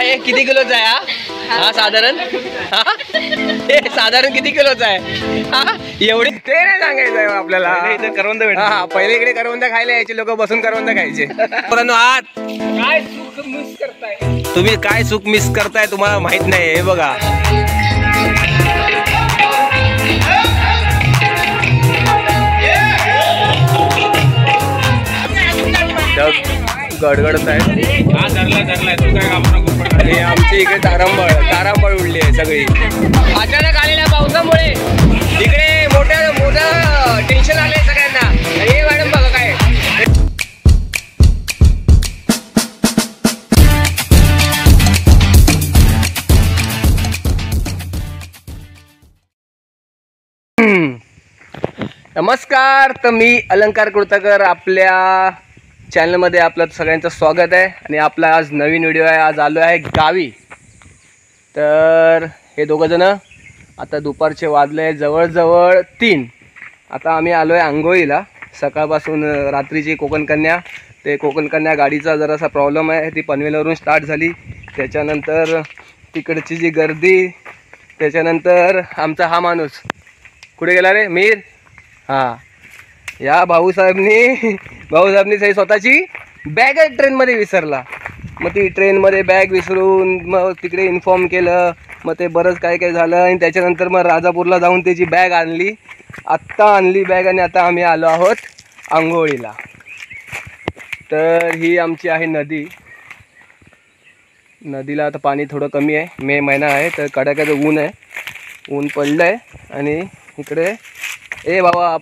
हे किती किलोचा आहे हा साधारण? हे साधारण किती किलोचा आहे हा? एवढी ते नाही सांगायचं आहे आपल्याला. इथे करवंद भेट. हा पहिले इकडे करवंद खायला यायचे लोक, बसून करवंद खायचे. हात काय चूक मिस करताय तुम्ही, काय चूक मिस करताय तुम्हाला माहित नाही. हे बघा गडगडत आहे. आणि आमची इकडे तारांबळ उडली आहे सगळी अचानक आलेल्या पावसामुळे. इकडे मोठं टेन्शन आलंय सगळ्यांना. हे मॅडम बघा काय नमस्कार. तर मी अलंकार कुर्ताकर, आपल्या चॅनलमध्ये आपलं सगळ्यांचं स्वागत आहे. आणि आपला आज नवीन व्हिडिओ आहे. आज आलो आहे गावी. तर हे दोघंजणं आता दुपारचे वाजले जवळजवळ 3. आता आम्ही आलो आहे आंघोळीला. सकाळपासून रात्रीची कोकणकन्या, ते कोकणकन्या गाडीचा जरासा प्रॉब्लेम आहे. ती पनवेलवरून स्टार्ट झाली, त्याच्यानंतर तिकडची जी गर्दी, त्याच्यानंतर आमचा हा माणूस कुठे गेला रे, मीर. हां, या भाऊसाहेबनी सही स्वतःची बॅगच ट्रेनमध्ये विसरला. मग ती ट्रेनमध्ये बॅग विसरून मग तिकडे इन्फॉर्म केलं. मग ते बरंच काय काय झालं. आणि त्याच्यानंतर मग राजापूरला जाऊन त्याची बॅग आणली. आत्ता आणली बॅग आणि आता आम्ही आलो आहोत आंघोळीला. तर ही आमची आहे नदी. नदीला आता पाणी थोडं कमी आहे. मे महिना आहे तर कडाक्याचं ऊन आहे, ऊन पडलं आहे. आणि इकडे ए बाबा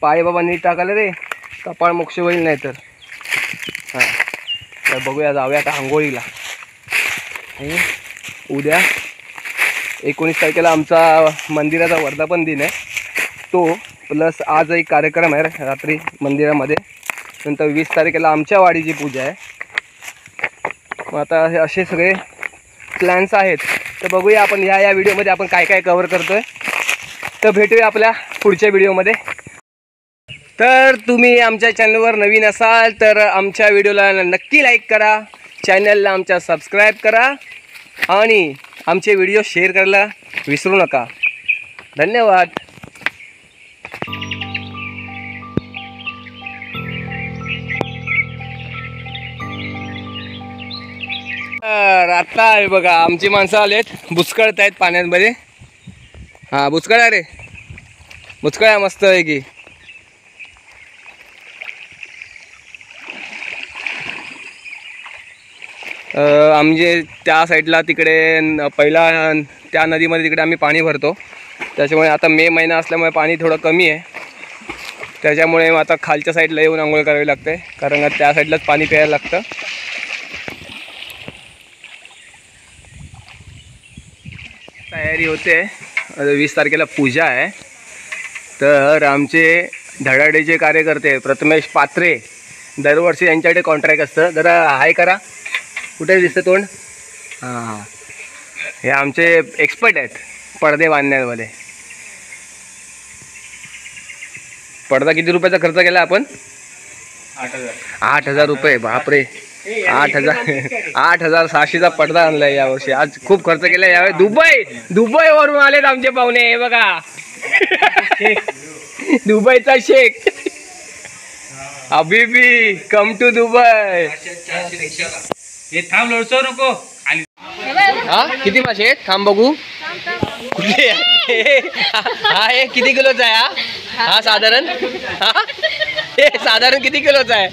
पाय बाबा नीट टाकायला रे, कपाळ मोक्ष होईल नाही तर. हां, तर बघूया, जाऊया आता आंघोळीला. आणि उद्या 19 तारखेला आमचा मंदिराचा वर्धापन दिन आहे, तो प्लस आज एक कार्यक्रम आहे रात्री मंदिरामध्ये. नंतर 20 तारखेला आमच्या वाडीची पूजा आहे. मग आता असे सगळे प्लॅन्स आहेत. तर बघूया आपण या व्हिडिओमध्ये आपण काय काय कव्हर करतो आहे. तर भेटूया आपल्या पुढच्या व्हिडिओमध्ये. तर तुम्ही आमच्या चॅनलवर नवीन असाल तर आमच्या व्हिडिओला नक्की लाईक करा, चॅनलला आमच्या सबस्क्राईब करा आणि आमचे व्हिडिओ शेअर करायला विसरू नका. धन्यवाद. तर आता आहे बघा, आमची माणसं आलेत, बुचकळत आहेत पाण्यामध्ये. हां, बुचकळा रे, बुचकळा मस्त आहे की. आमचे त्या साईडला तिकडे पहिला त्या नदीमध्ये तिकडे आम्ही पाणी भरतो. त्याच्यामुळे आता मे महिना असल्यामुळे पाणी थोडं कमी आहे. त्याच्यामुळे आता खालच्या साईडला येऊन आंघोळ करावी लागते, कारण त्या साईडलाच पाणी प्यायला लागतं. तयारी होते. 20 तारखेला पूजा आहे. तर आमचे धडाडीचे कार्यकर्ते प्रथमेश पात्रे, दरवर्षी यांच्याकडे कॉन्ट्रॅक्ट असतं. जरा हाय करा, कुठे दिसतं तोंड. हां, हे आमचे एक्सपर्ट आहेत पडदे बांधण्यामध्ये. पडदा किती रुपयाचा खर्च केला आपण? 8,000 रुपये. बापरे, 8,600चा पडदा आणलाय यावर्षी. आज खूप खर्च केला यावेळी. दुबईवरून आलेत आमचे पाहुणे. हे बघा, दुबईचा Shaikh Habibi come to Dubai. हे थांब, लोळसो नको. हा, किती मासे आहेत? थांब बघू. कुठे हा, हे किती किलोचा आहे हा साधारण? हे साधारण किती किलोचा आहे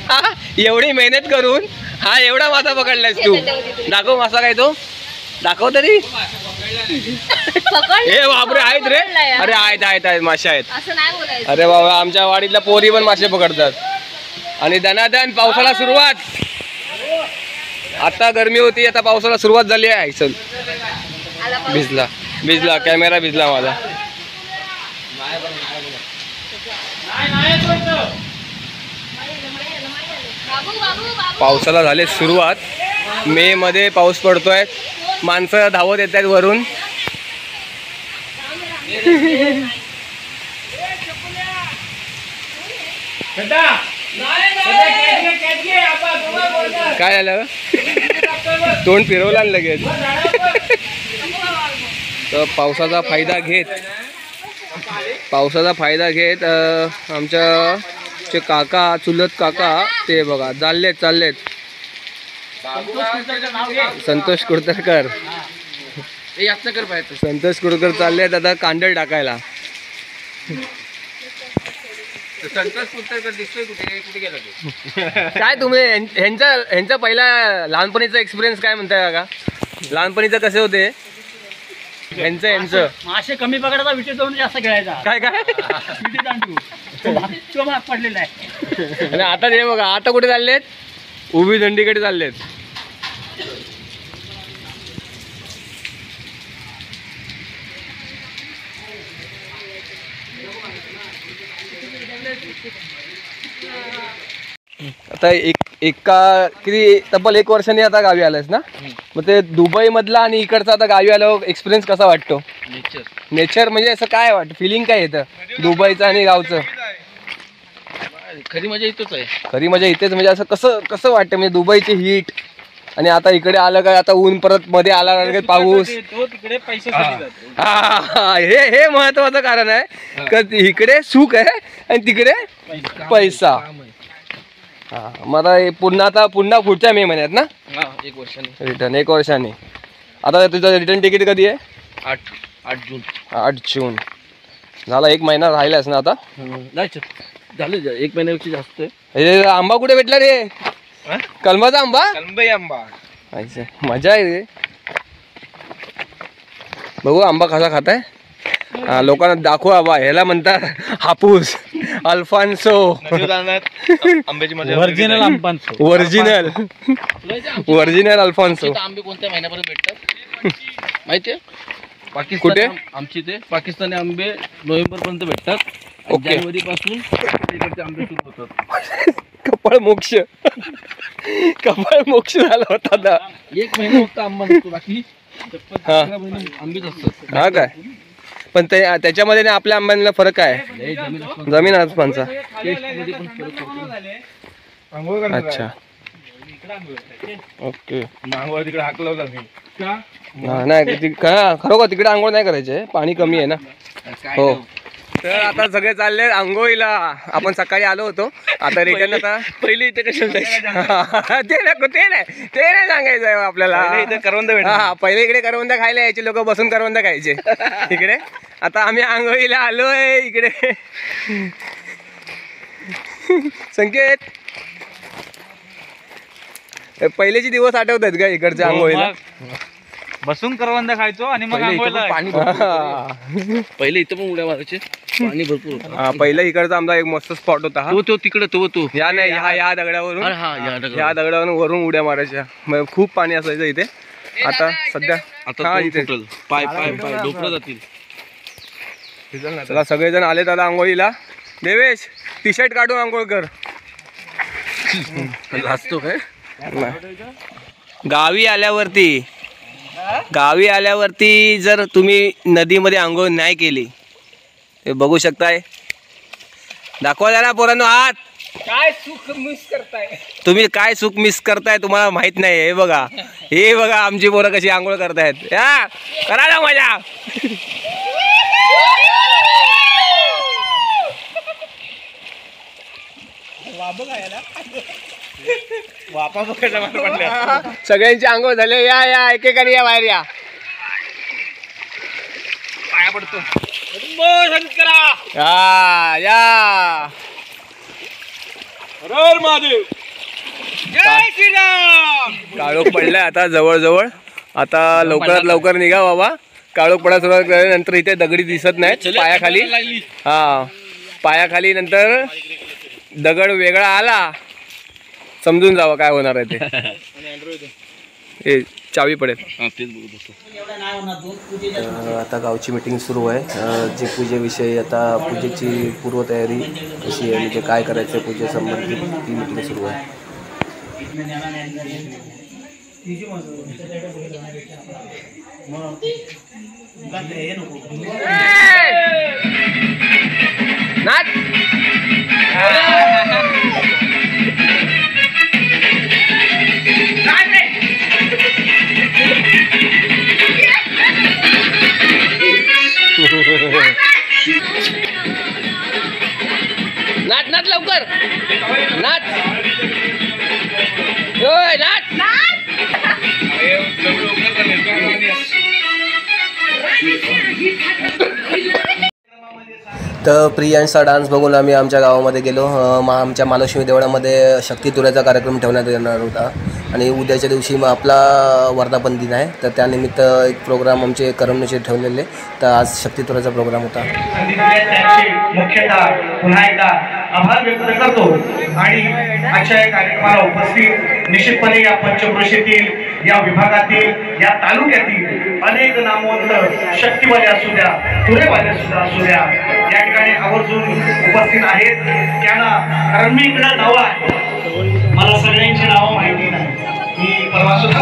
हा? एवढी मेहनत करून हा एवढा मासा पकडलायस तू. दाखव मासा काय तो, दाखव तरी. हे बापरे, आहेत रे. अरे आहेत मासे आहेत. अरे बाबा, आमच्या वाडीतल्या पोरी पण मासे पकडतात. आणि दनादन पावसाला सुरुवात. आता गरमी होती, आता पावसाला सुरुवात झाली आहे. चल, भिजला कॅमेरा, भिजला माझा. पावसाला झाले सुरुवात. मे मध्ये पाऊस पडतोय. माणसं धावत येत आहेत वरून. काय झालं? तोंड फिरवला आणि लगेच. तर पावसाचा फायदा घेत आमच्या चे काका, चुलत काका ते बघा चाललेत संतोष कुडतरकर. संतोष कुडतरकर चाललेत आता कांदळ टाकायला. संतोष कुडतरकर दिसतोय कुठे गेला तो? काय तुम्ही ह्यांचा पहिला लहानपणीचा एक्सपिरियन्स काय म्हणताय का? लहानपणीचं कसे होते ह्यांचं? मासे कमी पकडायचा विषय जाऊन जास्त खेळायचा. काय विटी दांडू तो भाग पडलेला आहे. आणि आता ते बघा आता कुठे चाललेत? उभी दंडीकडे चाललेत. आता किती तब्बल 1 वर्षांनी आता गावी आलायस ना? मग ते दुबई मधला आणि इकडचा आता गावी आल्यावर एक्सपिरियन्स कसा वाटतो? नेचर म्हणजे असं काय वाटतं, फिलिंग काय येतं दुबईचं आणि गावचं? खरी मजा इथंच आहे. खरी मजा इथेच म्हणजे असं कसं वाटतं म्हणजे दुबईची हीट आणि आता इकडे आलं काय आता ऊन परत मध्ये आला पाऊस. तिकडे पैसे हे महत्वाचं कारण आहे का इकडे सुख आहे आणि तिकडे पैसा. हा मला पुन्हा पुढच्या मे महिन्यात ना 1 वर्षाने रिटर्न 1 वर्षाने. आता तुझं रिटर्न तिकीट कधी आहे? 8 जून. 8 जून झाला. 1 महिना राहिलास ना आता? जायचं झालं 1 महिन्यापेक्षा जास्त आहे. हे आंबा कुठे भेटला रे? कलमाचा आंबा? कलंबई आंबा. मजा आहे रे. बघू आंबा कसा खाताय. लोकांना दाखवा बा. ह्याला म्हणतात हापूस अल्फान्सो. आंब्याची मजा ओरिजिनल अल्फान्सो. Original Alfonso. आंबे कोणत्या महिन्यापर्यंत भेटतात माहितीये? कुठे? आमची ते पाकिस्तानी आंबे नोव्हेंबर पर्यंत भेटतात. जानेवारी पासून तिकडचे आंबे सुरू होतात. कपाळ मोक्ष झाला होता आता. 1 महिना फक्त आंबा नसतो, बाकी आंबेच असतात. हा काय? पण त्याच्यामध्ये ना आपल्या आंब्यांना फरक आहे. जमीन आसमानचा. अच्छा ओके. तिकडे हाकलवला नाही खरोखर तिकडे आंघोळ नाही करायचे, पाणी कमी आहे ना. हो. तर आता सगळे चालले आंघोळीला. आपण सकाळी आलो होतो आता रिटर्न. आता पहिले इथे कशाला ते नाही सांगायचं आपल्याला. करवंद हा पहिले इकडे करवंद खायला यायचे लोक, बसून करवंद खायचे इकडे. आता आम्ही आंघोळीला आलोय इकडे. संकेत पहिलेचे दिवस आठवतात का इकडच्या आंघोळीला? बसून करवंद खायचो आणि मग पाणी पहिले इथं पण उड्या मारायचे. पाणी भरपूर होतं. पहिला इकडचा आमचा एक मस्त स्पॉट होता. तो तिकडे तो या नाही ह्या दगडावरून ह्या दगडावरून वरून उड्या मारायच्या. खूप पाणी असायचं इथे. आता सध्या इथे पाय डोकं जातील. चला सगळेजण आले दादा आंघोळीला. देवेश टी-शर्ट काढून आंघोळ कर. लाजतो काय? गावी आल्यावरती जर तुम्ही नदीमध्ये आंघोळ नाही केली ते बघू शकताय. दाखवा जरा पोरांनो हात. काय सुख मिस करताय तुम्ही? काय सुख मिस करताय तुम्हाला माहित नाही. हे बघा आमची पोरं कशी आंघोळ करतायत. करा ना मजा. सगळ्यांची आंघोळ झाले. या एकेकाने या बाहेर या. पाया पडतो. या महादेव. जय श्रीराम. काळोख पडलाय आता जवळ. आता लवकरात लवकर निघा बाबा. काळोख पडा सुरुवात करा. नंतर इथे दगडी दिसत नाहीत पायाखाली. पायाखाली नंतर दगड वेगळा आला समजून जावं काय होणार आहे ते. चावी पडेल. आता गावची मीटिंग सुरू आहे. जे पूजेविषयी आता पूजेची पूर्वतयारी कशी आहे म्हणजे काय करायचं पूजेसंबंधित ती मीटिंग सुरू आहे. तर प्रियांशचा डान्स बघून आम्ही आमच्या गावामध्ये गेलो. आमच्या महालक्ष्मी देवळामध्ये शक्ती तुऱ्याचा कार्यक्रम ठेवण्यात येणार होता आणि उद्याच्या दिवशी मग आपला वर्धापन दिन आहे, तर त्यानिमित्त एक प्रोग्राम आमचे करमणूकचे ठेवलेले. तर आज शक्ती तुऱ्याचा प्रोग्राम होता. मुख्यतः पुन्हा एकदा आभार व्यक्त करतो आणि आजच्या या कार्यक्रमाला उपस्थित निश्चितपणे या पंचक्रोशीतील, या विभागातील, या तालुक्यातील अनेक नामवंत शक्तीवाले असू द्या, तुरेवाले सुद्धा असू द्या, या ठिकाणी आवर्जून उपस्थित आहेत. त्यांना कारण मी इकडे नावं आहे, मला सगळ्यांची नावं माहिती नाही. मी परवा सुद्धा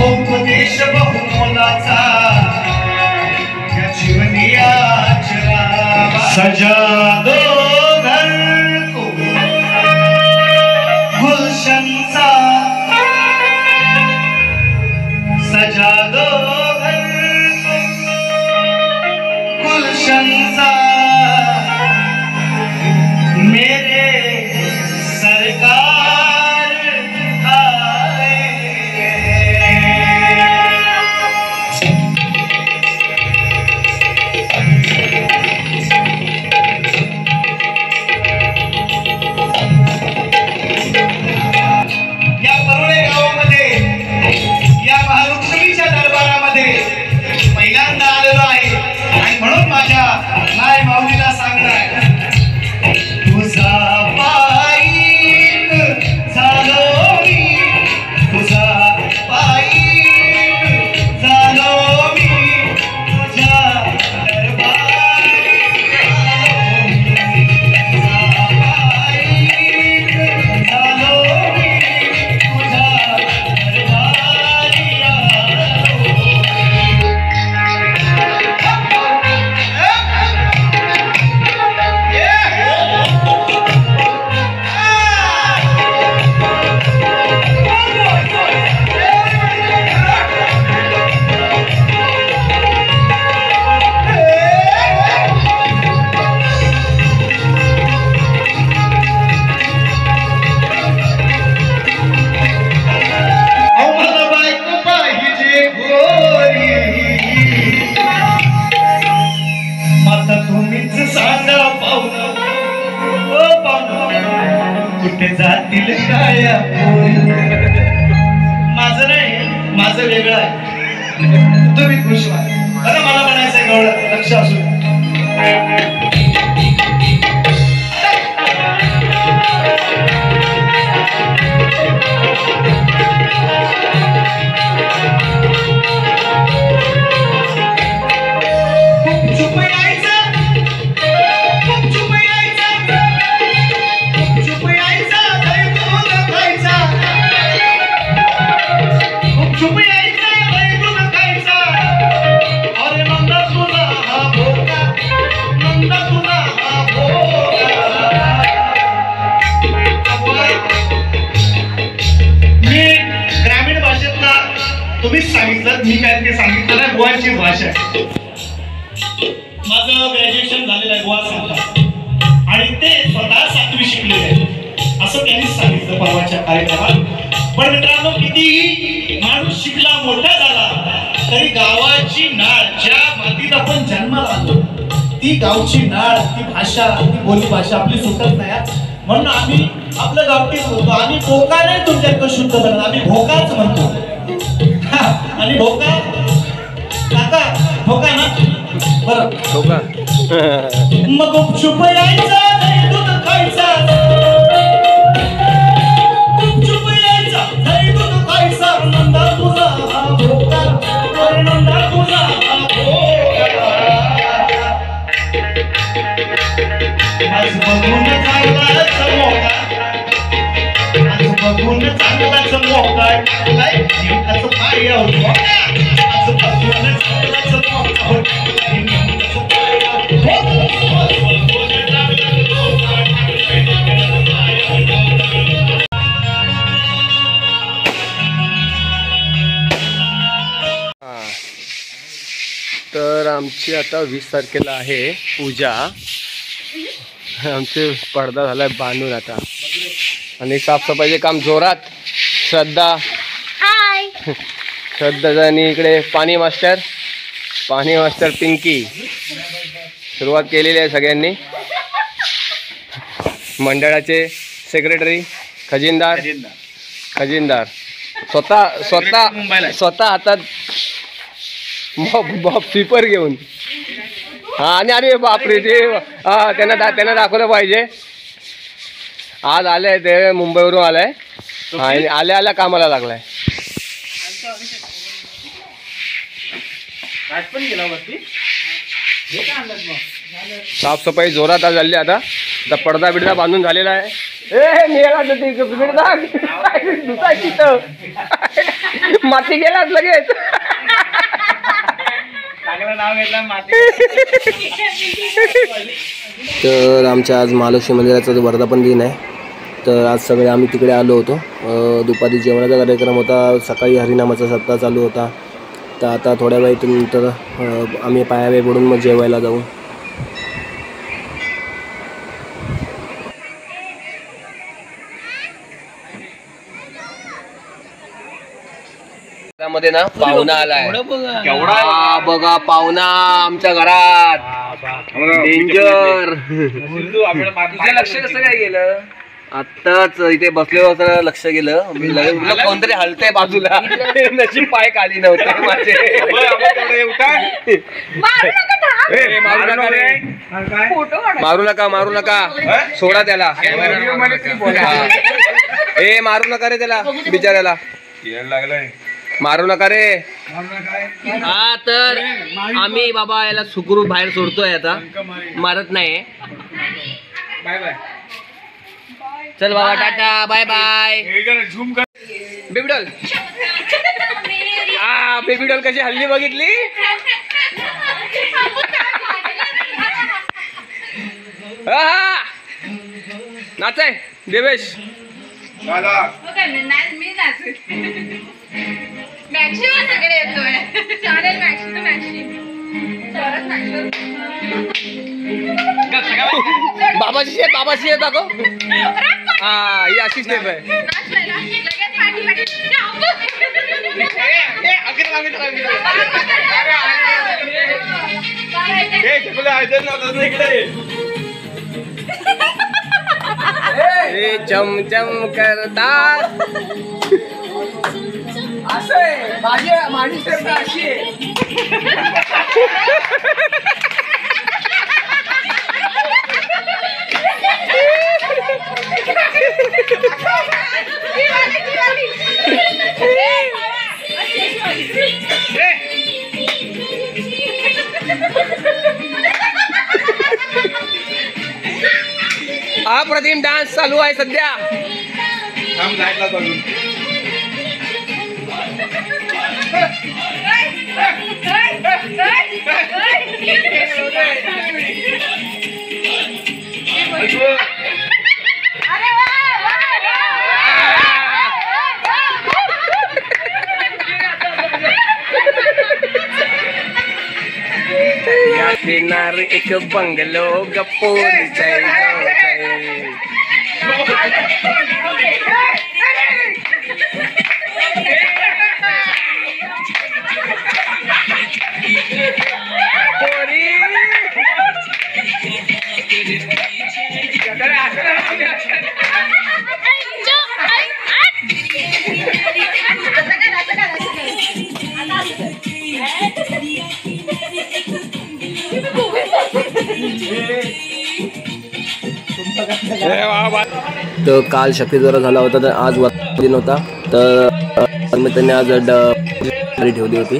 उपदेश बहुमोलाचा या जीवनियाच्या सजा दो घर को गुलशनचा सजा दो घर को गुलशनचा मेरे सरकार कुठे जातील काळ्या पोरी. माझं नाही, माझं वेगळं आहे, तुम्ही खुश व्हा. बरं मला म्हणायचं गवळं लक्ष असू. तुम्हीच सांगितलं, मी काय ते सांगितलं नाही. गोवाची भाषा आहे. माझं ग्रॅज्युएशन झालेलं आहे गोवा सांगतात आणि ते स्वतः 7वी शिकलेले आहे असं त्यांनीच सांगितलं परवाच्या कार्यक्रमात. पण मित्रांनो, कितीही माणूस शिकला, मोठा झाला, तरी गावाची नाळ, ज्या मातीत आपण जन्माला आलो, ती गावची नाळ, ती भाषा, ती बोली भाषा आपली सुटत नाही. म्हणून आम्ही आपलं गावठीच म्हणतो. आम्ही भोका नाही तुमच्याकडे शुद्ध बनत, आम्ही भोकाच म्हणतो. आणि भोका काका, भोका ना, बरं भोका. मग गुपचूप यायचा, दही दूध खायचा, गुपचूप यायचा, दही दूध खायचा, नंदा तुझा हा भोका, अरे नंदा तुझा हा भोका. आज बघून चांगलाच मोका, आज बघून चांगलाच मोका, नेमकाच पाय होतो. आज बघून चांगलाच मोका होतो. तर आमची आता 20 तारखेला आहे पूजा. आमचे पडदा झालाय बांधून आता आणि साफसफाईचे काम जोरात. श्रद्धा आणि इकडे पाणी मास्टर पिंकी सुरुवात केलेली आहे सगळ्यांनी. मंडळाचे सेक्रेटरी खजिनदार स्वतः हातात मॉप स्वीपर घेऊन. हा आणि अरे बापरे ते त्यांना दाखवलं पाहिजे. आज आले ते मुंबईवरून आलाय आणि आल्या कामाला लागलाय. साफसफाई जोरात झाली. आता पडदा बिडदा बांधून झालेला आहे. माती गेलाच लगेच. तर आमच्या आज महालक्ष्मी मंदिराचा वर्धापन दिन आहे. तर आज सगळे आम्ही तिकडे आलो होतो. दुपारी जेवणाचा कार्यक्रम होता. सकाळी हरिनामाचा सप्ताह चालू होता. तर आता थोड्या वेळानंतर आम्ही पायावे पडून मग जेवायला जाऊ. मध्ये ना पाहुणा आलाय. बघा पाहुणा आमच्या घरात. डेंजर. लक्ष कसं काय गेलं? आत्ताच इथे बसलेलो असताना लक्ष गेलं. कोणतरी हलतंय बाजूला. नशीब पाय खाली नव्हते माझे. मारू नका सोडा त्याला. मारू नका रे त्याला बिचाऱ्याला. मारू नका रे. हा तर आम्ही बाबा याला सुखरूप बाहेर सोडतोय. आता मारत नाही. Bye bye. चल बाबा टाटा बाय बाय. बेबीडॉल. बेबीडॉल कशी हल्ली बघितली. नाचाय देवेश. बाबाची आहे दाखव. हा ही अशी स्टेप आहे. चमचम करतात. माझी स्टेप अशी आहे. अप्रतिम डान्स चालू आहे सध्या. देणार एक बंगलो गप्पोर तर काल शक्तीद्वारा झाला होता. तर आज दिन होता. तर त्यांनी आज ठेवली होती.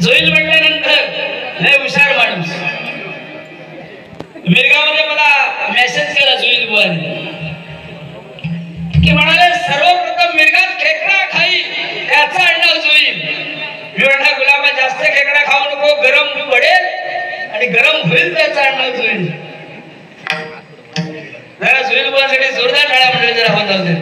जोईल म्हटल्यानंतर लय हुशार माणूस. मिरगावमध्ये मला मेसेज केला जोईल बुवाने की म्हणाले सर्वप्रथम मिरगात खेकडा खाई त्याचा आडनाव जोईल. मी म्हटला गुलाबा जास्त खेकडा खाऊ नको. गरम पडेल आणि गरम होईल तर चालणार होईल. जरा सुनील बुवासाठी जोरदार टाळ्या मंडळी जरा होत होते.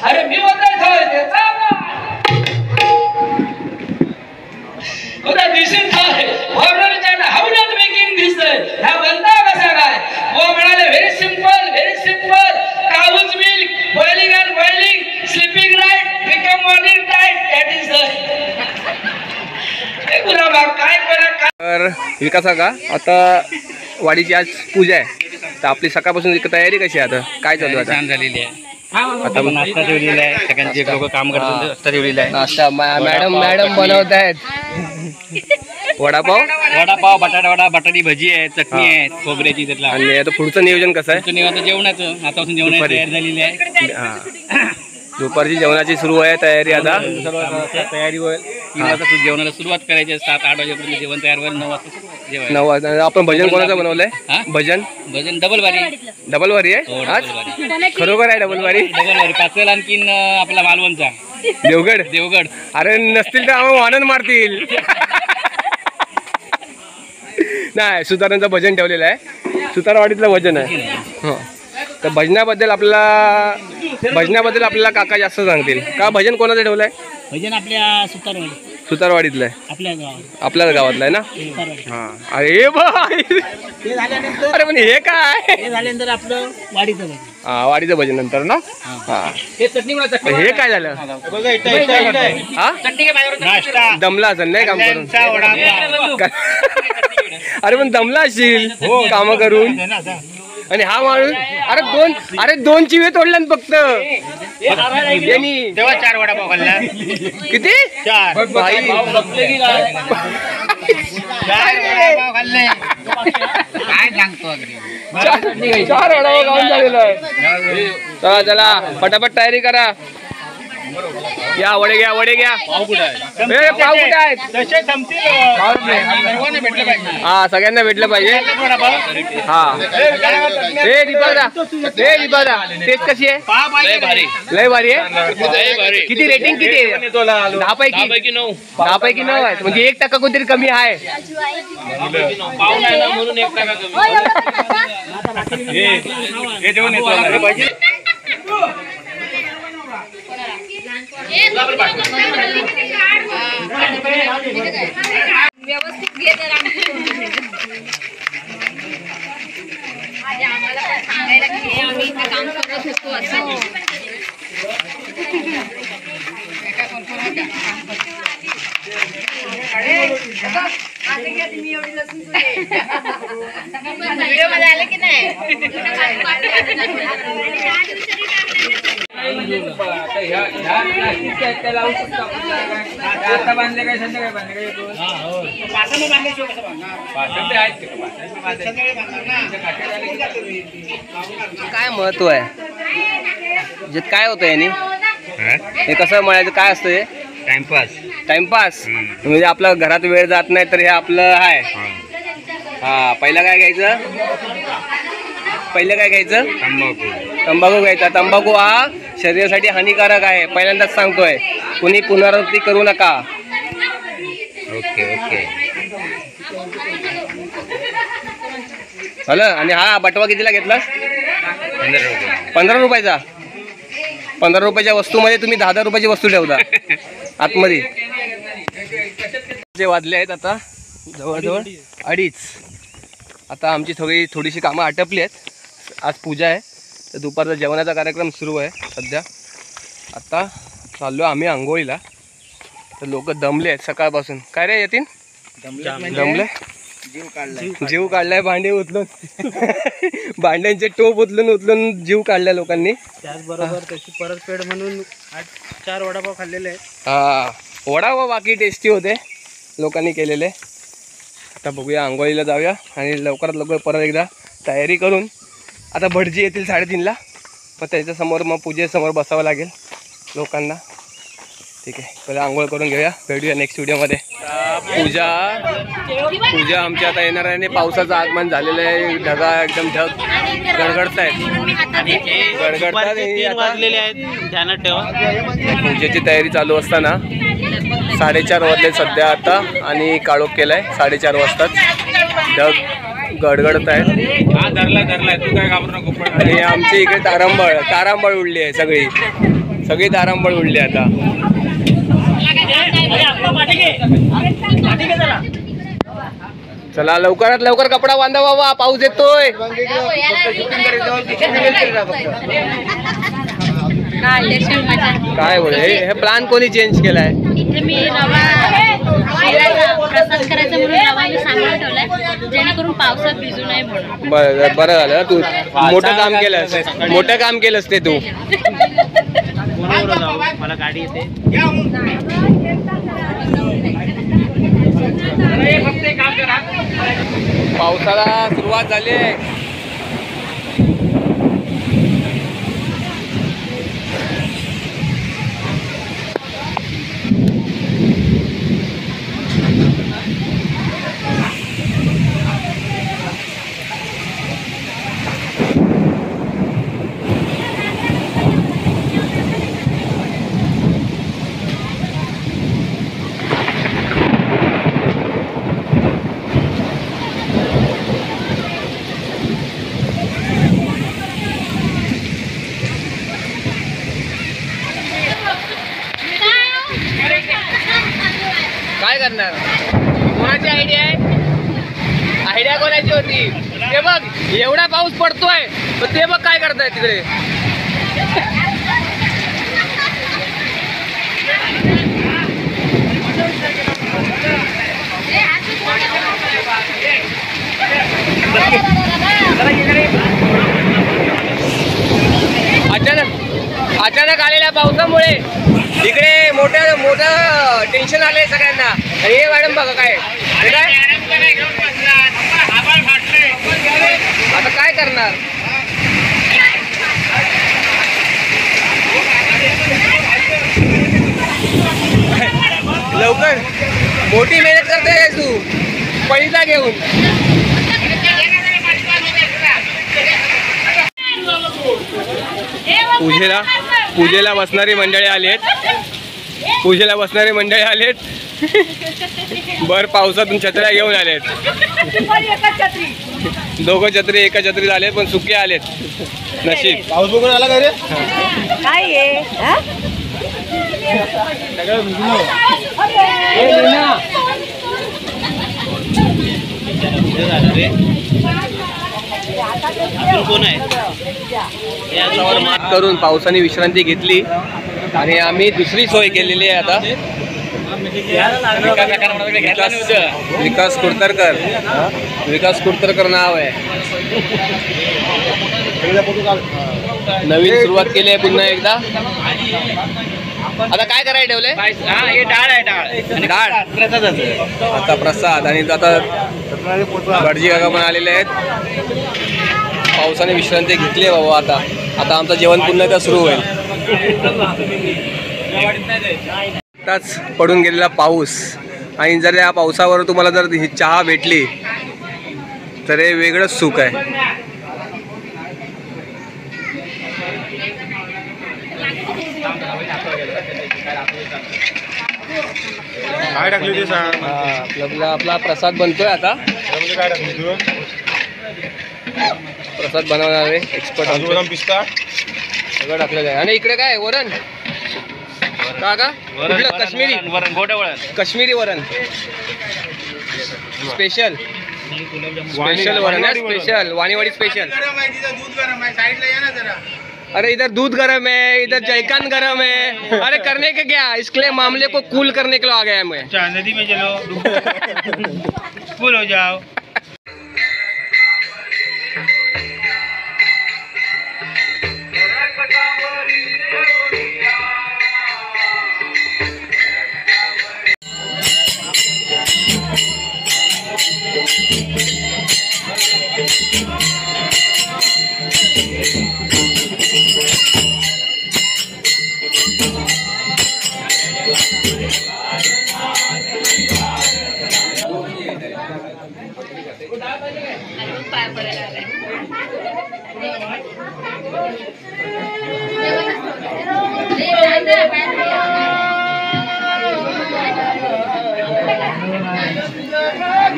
अरे मी very simple cows milk boiling and boiling sleeping right become morning tight that is तर विकास का आता वाडीची आज पूजा आहे तर आपली सकाळपासून तयारी कशी आहे आता काय चालू आहे छान झालेली आहे. आता नाश्ता ठेवलेला आहे. सगळ्यांचे लोक काम करतात नाश्ता ठेवलेला आहे. नाश्ता मॅडम बनवत आहेत वडापाव बटाटा वडा बटाटी भजी आहे चटणी आहे खोबऱ्याची त्यातला. आणि आता पुढचं नियोजन कसं आहे? आता जेवणाचं आतापासून जेवणाची तयारी झालेली आहे. दुपारची जेवणाची सुरू आहे तयारी आता तयारी होईल. 3 वाजता जेवणाला सुरुवात करायची 7-8 वाजेपर्यंत जेवण तयार होईल. 9 वाजता जेवण. 9 वाजता आपण भजन कोणाचं बनवलंय? भजन डबल वारी आहे आज खरोखर आहे डबल वारी पाचल आणखीन आपला मालवणचा देवगड. अरे नसतील तर आम्हाला वानन मारतील. नाही सुतारांचं भजन ठेवलेलं आहे. सुतारवाडीतलं भजन आहे. हो तर भजनाबद्दल आपल्याला काका जास्त सांगतील का भजन कोणाचं ठेवलंय? भजन आपल्या सुतारवाडीतलं आहे आपल्याच गावातलं आहे ना. हा अरे बाय अरे पण हे काय झाल्यानंतर आपलं वाडीचं भजन. हा वाडीचं भजन नंतर ना. हा हे काय झालं? हा दमला असेल नाही काम करून. अरे पण दमला असशील काम करून. आणि हा माणूस अरे दोन चिवे तोडल्यान फक्त यांनी. तेव्हा 4 वडापाव खाल्ला. किती? 4 भाई 4 वडापाव खाल्ले. काय सांगतो 4 वडापाव खाऊन झालेलं आहे. चला पटापट तयारी करा. या वडे घ्या. पाव कुठे आहेत? हा सगळ्यांना भेटलं पाहिजे. हा हे दीपादा टेस्ट कशी आहे? लय भारी आहे. किती रेटिंग किती आहे? 10 पैकी 9 आहे. म्हणजे 1% कोणतरी कमी आहे. व्यवस्थित घे तर आम्हाला पण सांगायला की आम्ही इथे काम करत होतो असं. व्हिडिओ मध्ये आले की नाही? आता बांधले काय संध्याकाळी बांधले काय महत्व आहे याच्यात? काय होतं याने? हे कसं म्हणायचं काय असतं हे? टाइमपास म्हणजे आपला घरात वेळ जात नाही तर हे आपलं आहे. हा पहिलं काय घ्यायचं? तंबाखू घ्यायचा. तंबाखू हा शरीरासाठी हानिकारक आहे पहिल्यांदाच सांगतोय. कुणी पुनरावृत्ती करू नका. ओके हलं. आणि हा बटवा कितीला घेतलास? 15 रुपयाचा. 15 रुपयाच्या वस्तूमध्ये तुम्ही 10 रुपयाची वस्तू ठेवता आतमध्ये. जे वाजले आहेत आता जवळजवळ 2:30. आता आमची थोडीशी कामं आटपली आहेत. आज पूजा आहे तर दुपारचा जेवणाचा कार्यक्रम सुरू आहे सध्या. आता चाललो आम्ही आंघोळीला. तर लोक दमले आहेत सकाळपासून. काय रे येतील? दमले? जीव काढलाय. भांडे उचलून भांड्यांचे टोप उचलून जीव काढलाय लोकांनी. त्याचबरोबर त्याची परतफेड म्हणून 4 वडापाव खाल्लेले आहेत. हा, वडापाव बाकी टेस्टी होते लोकांनी केलेले. आता बघूया, आंघोळीला जाऊया आणि लवकरात लवकर परत एकदा तयारी करून. आता भटजी येतील 3:30ला. मग त्याच्यासमोर मग पूजेसमोर बसावं लागेल लोकांना. ठीक आहे, पहिला आंघोळ करून घेऊया. भेटूया नेक्स्ट व्हिडिओमध्ये. पूजा आमची आता येणार आहे. पावसाचं आगमन झालेलं आहे. ढगा एकदम ढग गडगडत आहेत. वाजलेले आहेत, ध्यानात ठेवा. पूजेची तयारी चालू असताना 4:30 वाजले सध्या आता. आणि काळोख केलाय. 4:30 वाजताच ढग गडगडत आहेत. तू काय घाबरू नको. आणि आमची इकडे तारांबळ उडली आहे. सगळी तारांबळ उडली आता. चला लवकरात लवकर कपडा बांधा बाबा, पाऊस येतोय. काय बोल, हे प्लॅन कोणी चेंज केलाय? इथे मी रवा प्रसाद करायचा म्हणून रवा मी सांभाळून ठेवलाय, जेणेकरून पावसात भिजू नये म्हणून. बरं झालं. तू मोठं काम केलंस ते तू. मला गाडी येते. पावसाला सुरुवात झाली आहे. काय करणार? कोणाची आयडिया आहे? आयडिया कोणाची होती? ते बघ, एवढा पाऊस पडतोय ते बघ काय करताय तिकडे. अचानक आलेल्या पावसामुळे इकडे मोठं टेन्शन आलंय सगळ्यांना. आणि हे मॅडम बघा काय आता काय करणार. लवकर मोठी मेहनत करते तू पैसा घेऊन. पूजेला बसणारी मंडळी आलेत. बर पावसातून छत्र्या घेऊन आलेत. दोघं छत्री एका छत्रीत आलेत, पण सुके आलेत. नशीब पाऊस बघून आला का रे? काय कोण आहे? याच्यावर मात करून पावसाने विश्रांती घेतली आणि आम्ही दुसरी सोय केलेली आहे आता. विकास कुडतरकर नाव आहे. नवीन सुरुवात केली आहे पुन्हा एकदा. आता काय करायला ठेवलंय? डाळ आता प्रसाद. आणि आता भटजी काका पण आलेले आहेत. पावसाने विश्रांती घेतली आहे बाबा. आता आमचं जेवण पुन्हा एकदा सुरू होईल. आताच पडून गेलेला पाऊस. आणि जर या पावसावर तुम्हाला जर ही चहा भेटली तर हे वेगळंच सुख आहे. काय टाकली ते सांग. आपला प्रसाद बनतोय आता. प्रसाद बनवणार आहे एक्सपर्ट पिस्ता सगळं टाकलेलं आहे. आणि इकडे काय वरण का कुठलं काश्मीरी वरण गोडे वरण काश्मीरी वरण स्पेशल वरण है स्पेशल वानीवाड़ी स्पेशल. अरे इधर दूध गरम है, इधर जयकान गरम है. अरे करने का क्या, इसके मामले को कूल करने के लिए आ गया मैं. नदी में चलो कूल हो जाओ.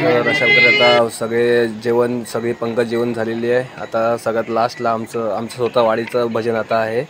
तर अशा प्रकारे आता सगळी पंगत जेवण झालेली आहे. आता सगळ्यात लास्टला आमचं स्वतः वाडीचं भजन आता आहे.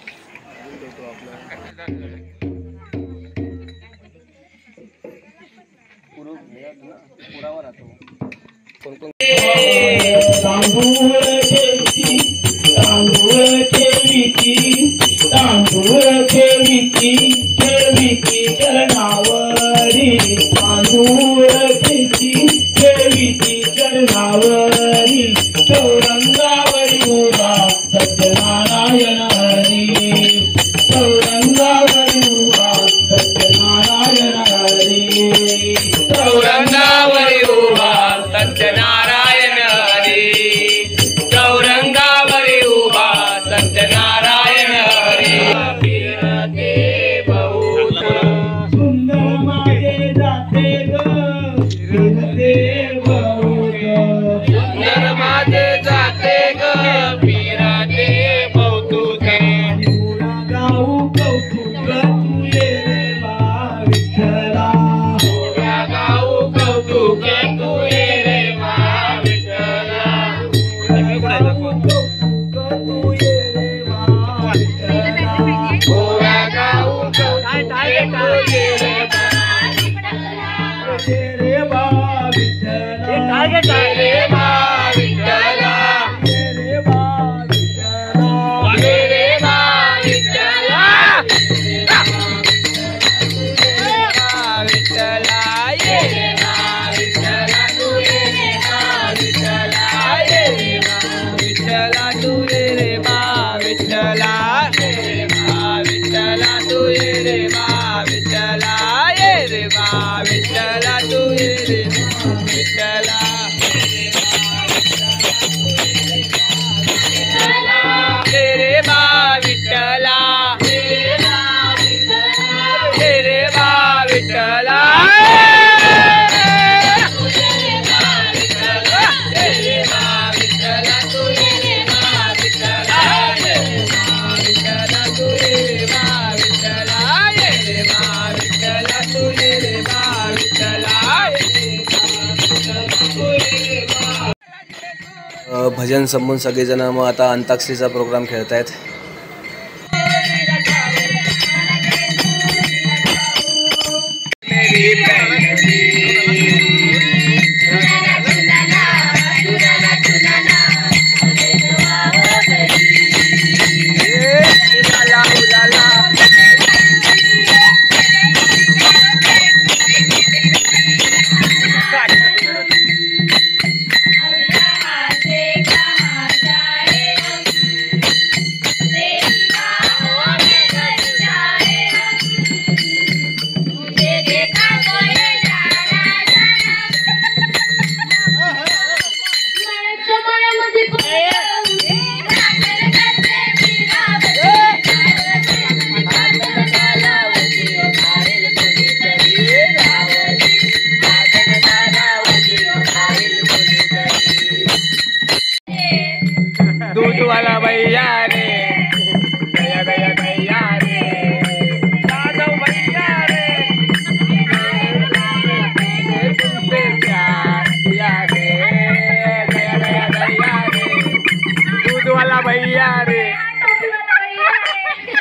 भजन संपून सगळेजण मग आता अंताक्षरीचा प्रोग्राम खेळतायत.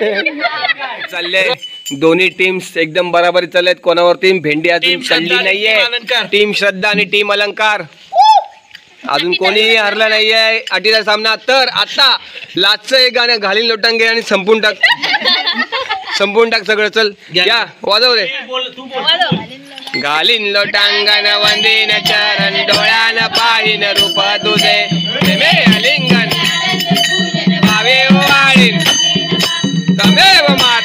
चालले दोन्ही टीम्स एकदम बराबरी चाललेत. कोणावर टीम भेंडी अजून चालली नाहीये. टीम श्रद्धा आणि टीम अलंकार अजून कोणीही हरला नाहीये अटीचा सामना. तर आता लाचचं एक गाणं घालीन लोटांगे आणि संपून टाक सगळं. चल या वाजव रे. घालीन लोटांगण वंदीन चरण डोळ्यान पाहिन रूप तुझे आलिंगन भावे वाळीन तमेव मार